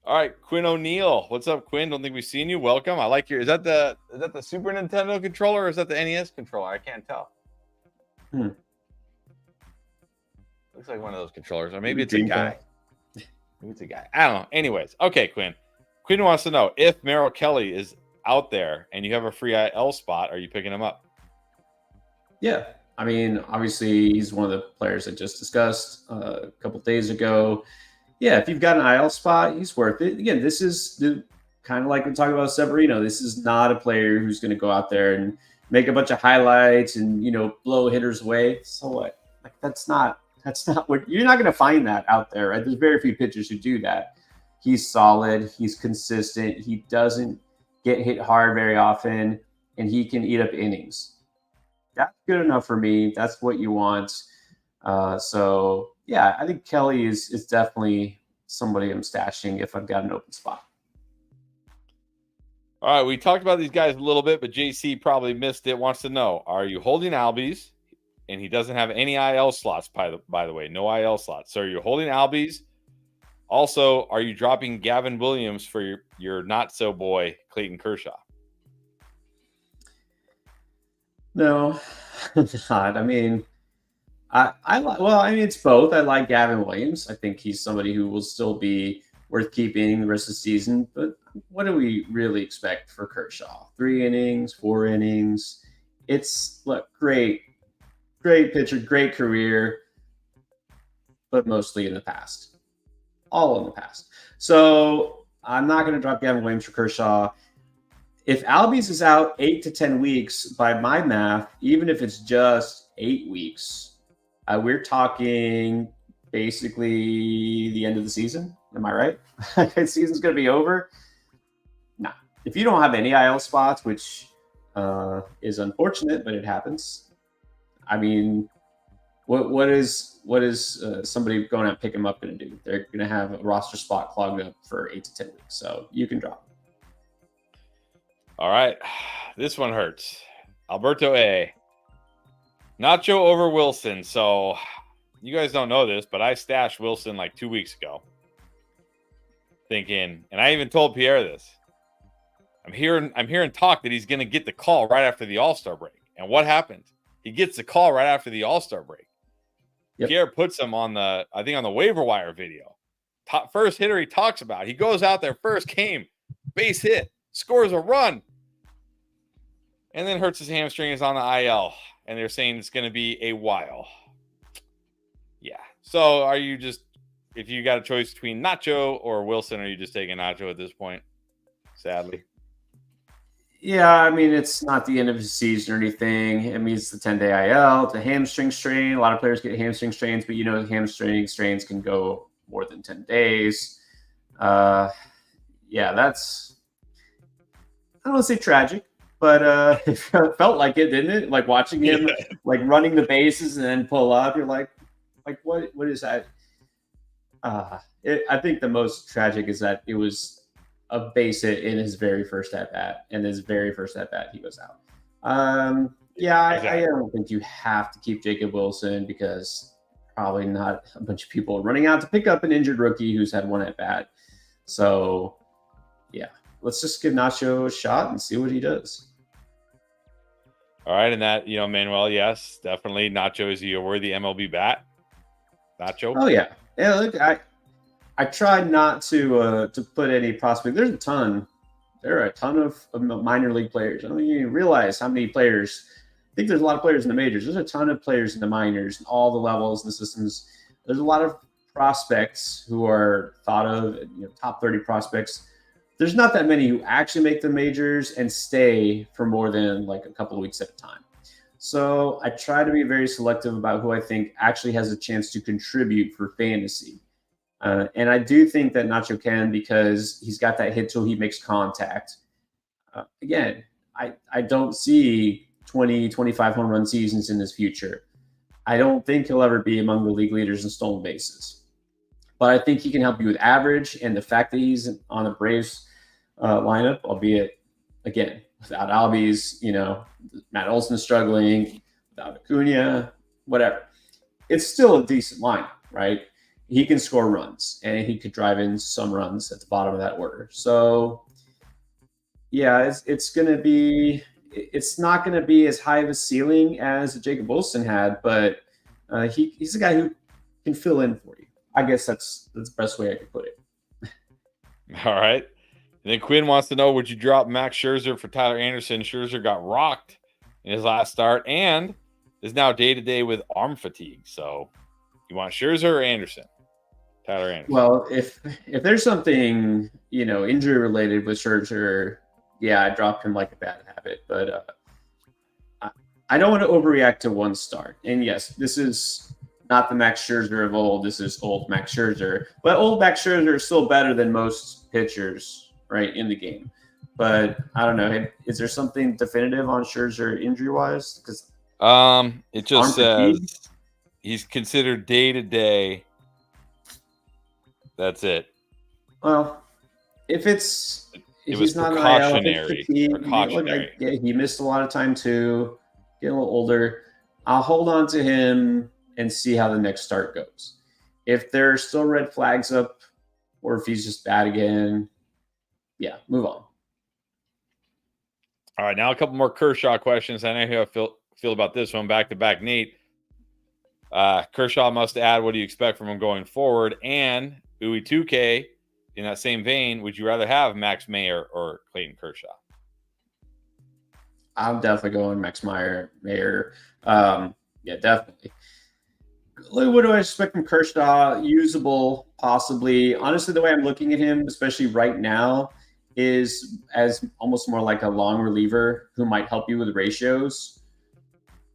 A: All right, Quinn O'Neill. What's up, Quinn? Don't think we've seen you. Welcome. I like your. Is that the Super Nintendo controller or is that the NES controller? I can't tell. Looks like one of those controllers, or maybe it's a guy. Maybe it's a guy. I don't know. Anyways, okay, Quinn. Quinn wants to know if Merrill Kelly is out there and you have a free IL spot, are you picking him up?
B: Yeah. I mean, obviously, he's one of the players I just discussed a couple days ago. Yeah, if you've got an IL spot, he's worth it. Again, this is kind of like we're talking about Severino. This is not a player who's going to go out there and make a bunch of highlights and, blow hitters away. So what? That's not what you're not going to find that out there, right? There's very few pitchers who do that. He's solid. He's consistent. He doesn't get hit hard very often, and he can eat up innings. That's good enough for me. That's what you want. So yeah, I think Kelly is definitely somebody I'm stashing if I've got an open spot.
A: All right, we talked about these guys a little bit, but JC probably missed it. Wants to know: are you holding Albies? And he doesn't have any IL slots, by the way, no IL slots. So you're holding Albies. Also, are you dropping Gavin Williams for your not so boy Clayton Kershaw?
B: No, not. I mean, it's both. I like Gavin Williams. I think he's somebody who will still be worth keeping the rest of the season. But what do we really expect for Kershaw? 3 innings, 4 innings. It's great pitcher, great career, but mostly in the past. All in the past. So I'm not going to drop Gavin Williams for Kershaw. If Albies is out 8 to 10 weeks, by my math, even if it's just 8 weeks, we're talking basically the end of the season. Am I right? The season's going to be over. No, if you don't have any IL spots, which is unfortunate, but it happens. I mean, what is somebody going to pick him up going to do? They're going to have a roster spot clogged up for 8 to 10 weeks, so you can drop him.
A: All right, this one hurts. Alberto A. Nacho over Wilson. So you guys don't know this, but I stashed Wilson like 2 weeks ago. Thinking, and I even told Pierre this. I'm hearing talk that he's going to get the call right after the All-Star break. And what happened? He gets the call right after the All-Star break. Yep. Pierre puts him on the waiver wire video. First hitter he talks about. He goes out there first game, base hit, scores a run, and then hurts his hamstring, is on the IL. And they're saying it's going to be a while. Yeah. So are you just, if you got a choice between Nacho or Wilson, are you just taking Nacho at this point? Sadly.
B: Yeah, I mean, it's not the end of the season or anything. I mean, it's the 10-day IL. It's a hamstring strain. A lot of players get hamstring strains, but hamstring strains can go more than 10 days. Yeah, that's, I don't want to say tragic, but it felt like it, didn't it? Like watching him like running the bases and then pull up, you're like what is that? I think the most tragic is that it was a base hit in his very first at bat, and his very first at bat he goes out. I don't think you have to keep Jacob Wilson, because probably not a bunch of people are running out to pick up an injured rookie who's had one at bat. So yeah, let's just give Nacho a shot and see what he does.
A: All right, and that, Manuel, yes, definitely Nacho is a worthy MLB bat. Nacho.
B: Oh yeah. Look, I tried not to put any prospect. There are a ton of minor league players. I don't think you realize how many players. I think there's a lot of players in the majors. There's a ton of players in the minors, and all the levels and the systems. There's a lot of prospects who are thought of, top 30 prospects. There's not that many who actually make the majors and stay for more than like a couple of weeks at a time. So I try to be very selective about who I think actually has a chance to contribute for fantasy. And I do think that Nacho can, because he's got that hit till he makes contact. Again, I don't see 20, 25 home run seasons in his future. I don't think he'll ever be among the league leaders in stolen bases. But I think he can help you with average, and the fact that he's on a Braves lineup, albeit, again, without Albies, Matt Olson struggling, without Acuna, whatever. It's still a decent lineup, right? He can score runs, and he could drive in some runs at the bottom of that order. So, yeah, it's not going to be as high of a ceiling as Jacob Wilson had, but he's a guy who can fill in for you. I guess that's the best way I could put it.
A: All right. And then Quinn wants to know, would you drop Max Scherzer for Tyler Anderson? Scherzer got rocked in his last start and is now day-to-day with arm fatigue. So you want Scherzer or Anderson? Tyler Anderson.
B: Well, if there's something, injury related with Scherzer, yeah, I dropped him like a bad habit. But I don't want to overreact to one start. And yes, this is not the Max Scherzer of old. This is old Max Scherzer. But old Max Scherzer is still better than most pitchers, right, in the game. But I don't know. Is there something definitive on Scherzer injury-wise? Because
A: it just says he's considered day-to-day. That's it.
B: Well, if he's not
A: precautionary.
B: He missed a lot of time too. Getting a little older. I'll hold on to him and see how the next start goes. If there's still red flags up, or if he's just bad again, yeah, move on.
A: All right, now a couple more Kershaw questions. I know how I feel about this one. Back-to-back, Nate. Kershaw must add, what do you expect from him going forward? And Uwe 2K, in that same vein, would you rather have Max Meyer or Clayton Kershaw?
B: I'm definitely going Max Meyer. Yeah, definitely. What do I expect from Kershaw? Usable, possibly. Honestly, the way I'm looking at him, especially right now, is as almost more like a long reliever who might help you with ratios.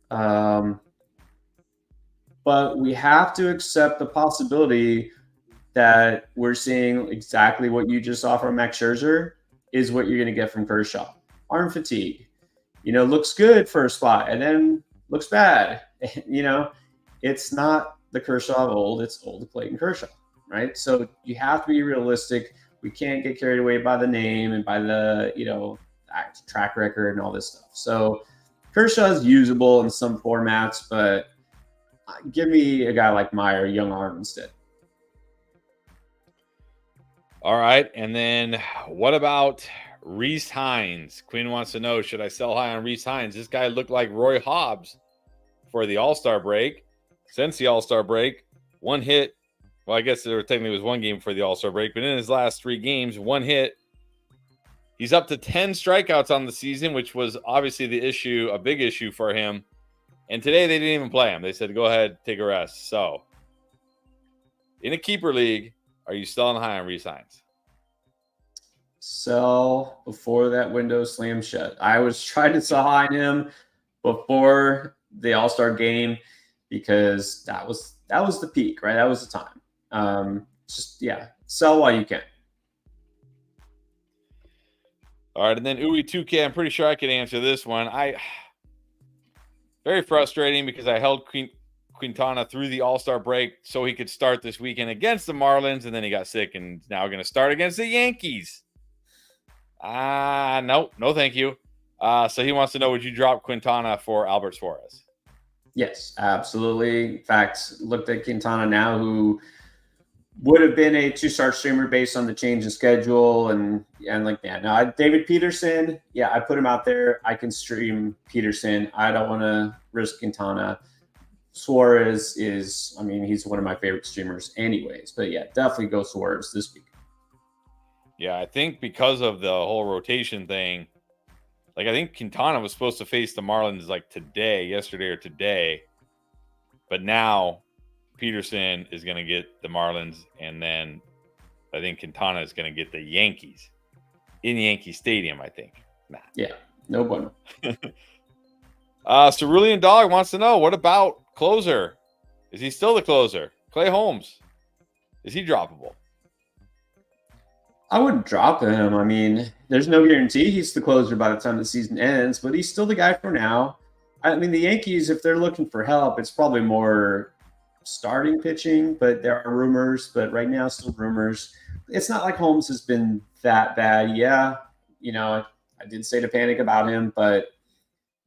B: But we have to accept the possibility that we're seeing exactly what you just saw from Max Scherzer, is what you're going to get from Kershaw. Arm fatigue, looks good for a spot and then looks bad. It's not the Kershaw of old, it's old Clayton Kershaw, right? So you have to be realistic. We can't get carried away by the name and by the, track record and all this stuff. So Kershaw is usable in some formats, but give me a guy like Meyer, young arm instead.
A: All right. And then what about Rhys Hines? Quinn wants to know, should I sell high on Rhys Hines? This guy looked like Roy Hobbs for the All-Star break. Since the All-Star break, one hit. Well, I guess there technically was one game for the All-Star break, but in his last 3 games, 1 hit. He's up to 10 strikeouts on the season, which was obviously a big issue for him. And today they didn't even play him. They said, go ahead, take a rest. So, in a keeper league, are you selling high on Rhys Hines?
B: Sell before that window slams shut. I was trying to sell high on him before the All-Star game because that was the peak, right? That was the time. Sell while you can.
A: All right, and then Uwe2K, I'm pretty sure I could answer this one. Very frustrating because I held Quintana through the All-Star break so he could start this weekend against the Marlins, and then he got sick and now going to start against the Yankees. No, thank you. So he wants to know, would you drop Quintana for Albert Suarez?
B: Yes, absolutely. In fact, looked at Quintana now, who would have been a 2-start streamer based on the change in schedule and like that. Now, David Peterson, I put him out there. I can stream Peterson. I don't want to risk Quintana. Suarez is, he's one of my favorite streamers anyways. But definitely go Suarez this week.
A: Yeah, I think because of the whole rotation thing, I think Quintana was supposed to face the Marlins yesterday or today. But now Peterson is going to get the Marlins, and then I think Quintana is going to get the Yankees in Yankee Stadium, I think. Nah.
B: Yeah, no bueno.
A: Cerulean Dog wants to know, what about closer? Is he still the closer? Clay Holmes, is he droppable?
B: I wouldn't drop him. There's no guarantee he's the closer by the time the season ends, but he's still the guy for now. The Yankees, if they're looking for help, it's probably more starting pitching, but there are rumors. But right now, still rumors. It's not like Holmes has been that bad. Yeah, I did say to panic about him, but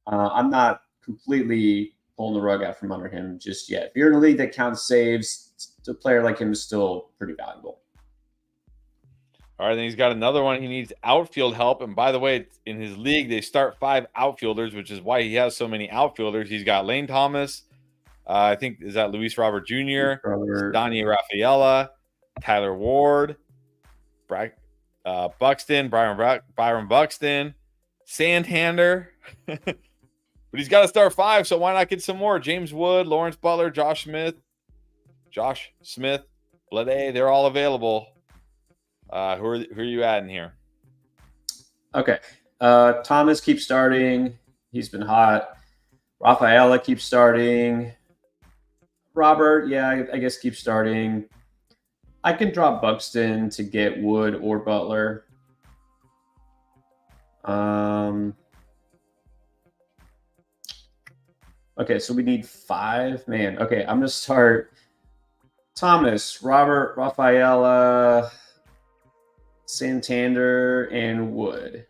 B: I'm not completely pulling the rug out from under him just yet. If you're in a league that counts saves, a player like him is still pretty valuable.
A: All right, then he's got another one. He needs outfield help. And by the way, in his league, they start 5 outfielders, which is why he has so many outfielders. He's got Lane Thomas. I think, is that Luis Robert Jr., Donnie Rafaela, Tyler Ward, Buxton, Byron Buxton, Santander. But he's got to start 5, so why not get some more? James Wood, Lawrence Butler, Josh Smith, Blade, they're all available. Who are you adding here?
B: Okay. Thomas keeps starting. He's been hot. Rafaela keeps starting. Robert, I guess keeps starting. I can drop Buxton to get Wood or Butler. Okay, so we need 5. Man, okay, I'm going to start Thomas, Robert, Rafaela, Santander, and Wood.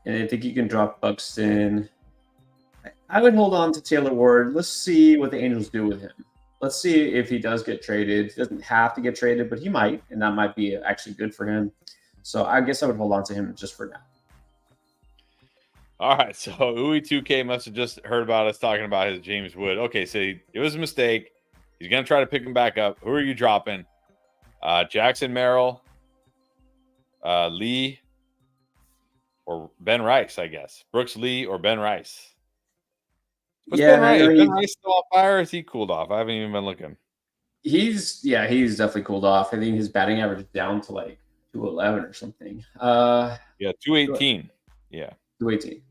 B: And I think you can drop Buxton. I would hold on to Taylor Ward. Let's see what the Angels do with him. Let's see if he does get traded. He doesn't have to get traded, but he might, and that might be actually good for him. So I guess I would hold on to him just for now.
A: All right, so Uwe2K must have just heard about us talking about his James Wood. Okay, so it was a mistake. He's going to try to pick him back up. Who are you dropping? Jackson Merrill, Lee, or Ben Rice, I guess. Brooks Lee or Ben Rice. What's Ben Rice? Is Ben Rice still on fire, or is he cooled off? I haven't even been looking.
B: He's definitely cooled off. I think his batting average is down to 211 or something.
A: 218. Yeah.
B: 218.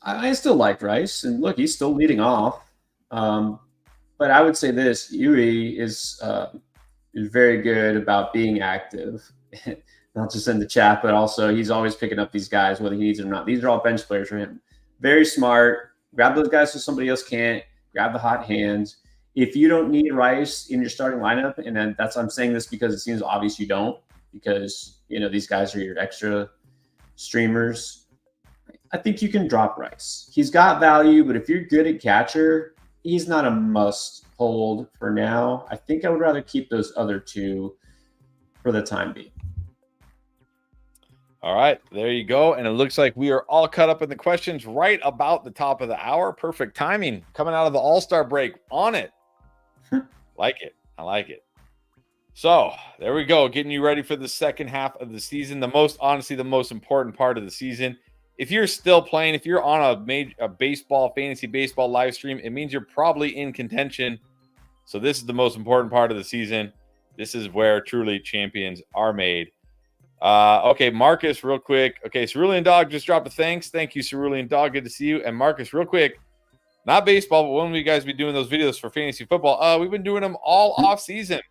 B: I still like Rice, and look, he's still leading off. But I would say this: Uwe is very good about being active. not just in the chat, but also he's always picking up these guys, whether he needs it or not. These are all bench players for him. Very smart. Grab those guys so somebody else can't. Grab the hot hands. If you don't need Rice in your starting lineup, and then I'm saying this because it seems obvious you don't, because these guys are your extra streamers. I think you can drop Rice. He's got value, but if you're good at catcher, he's not a must hold for now. I think I would rather keep those other two for the time being.
A: All right, there you go. And it looks like we are all caught up in the questions right about the top of the hour. Perfect timing coming out of the All-Star break on it. Like it. I like it. So there we go. Getting you ready for the second half of the season. The most important part of the season. If you're still playing, if you're on a fantasy baseball live stream, it means you're probably in contention. So this is the most important part of the season. This is where truly champions are made. Okay, Marcus, real quick. Okay, Cerulean Dog just dropped a thanks. Thank you, Cerulean Dog. Good to see you. And Marcus, real quick, not baseball, but when will you guys be doing those videos for fantasy football? We've been doing them all off season.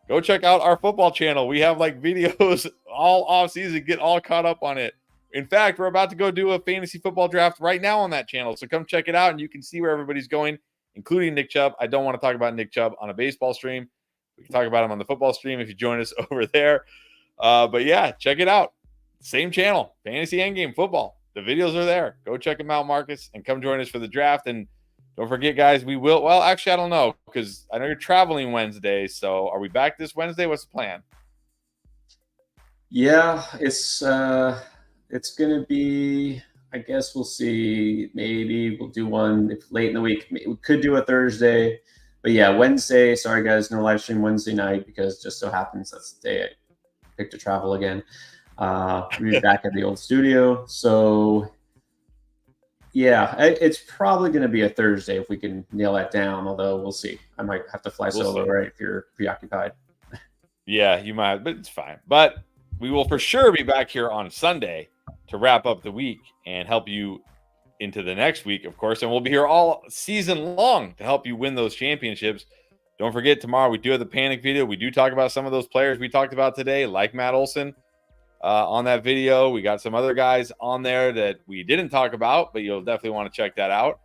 A: Go check out our football channel. We have videos all off season. Get all caught up on it. In fact, we're about to go do a fantasy football draft right now on that channel. So come check it out and you can see where everybody's going, including Nick Chubb. I don't want to talk about Nick Chubb on a baseball stream. We can talk about him on the football stream if you join us over there. But yeah, check it out. Same channel, Fantasy Endgame Football. The videos are there. Go check them out, Marcus, and come join us for the draft. And don't forget, guys, we will. Well, actually, I don't know because I know you're traveling Wednesday. So are we back this Wednesday? What's the plan?
B: Yeah, it's going to be, I guess we'll see. Maybe we'll do one if late in the week. We could do a Thursday. But yeah, Wednesday. Sorry, guys, no live stream Wednesday night because just so happens that's the day I picked to travel again. We'll be back at the old studio. So yeah, it's probably going to be a Thursday if we can nail that down, although we'll see. I might have to fly solo, right, if you're preoccupied.
A: Yeah, you might, but it's fine. But we will for sure be back here on Sunday to wrap up the week and help you into the next week, of course. And we'll be here all season long to help you win those championships. Don't forget, tomorrow we do have the panic video. We do talk about some of those players we talked about today, like Matt Olson on that video. We got some other guys on there that we didn't talk about, but you'll definitely want to check that out.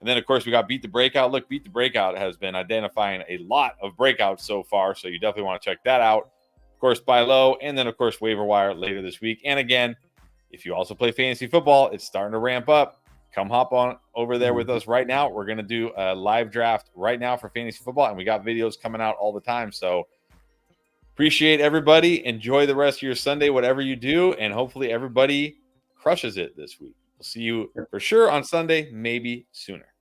A: And then, of course, we got Beat the Breakout. Look, Beat the Breakout has been identifying a lot of breakouts so far, so you definitely want to check that out. Of course, Buy Low, and then, of course, Waiver Wire later this week. And again, if you also play fantasy football, it's starting to ramp up. Come hop on over there with us right now. We're going to do a live draft right now for fantasy football, and we got videos coming out all the time. So appreciate everybody. Enjoy the rest of your Sunday, whatever you do, and hopefully everybody crushes it this week. We'll see you for sure on Sunday, maybe sooner.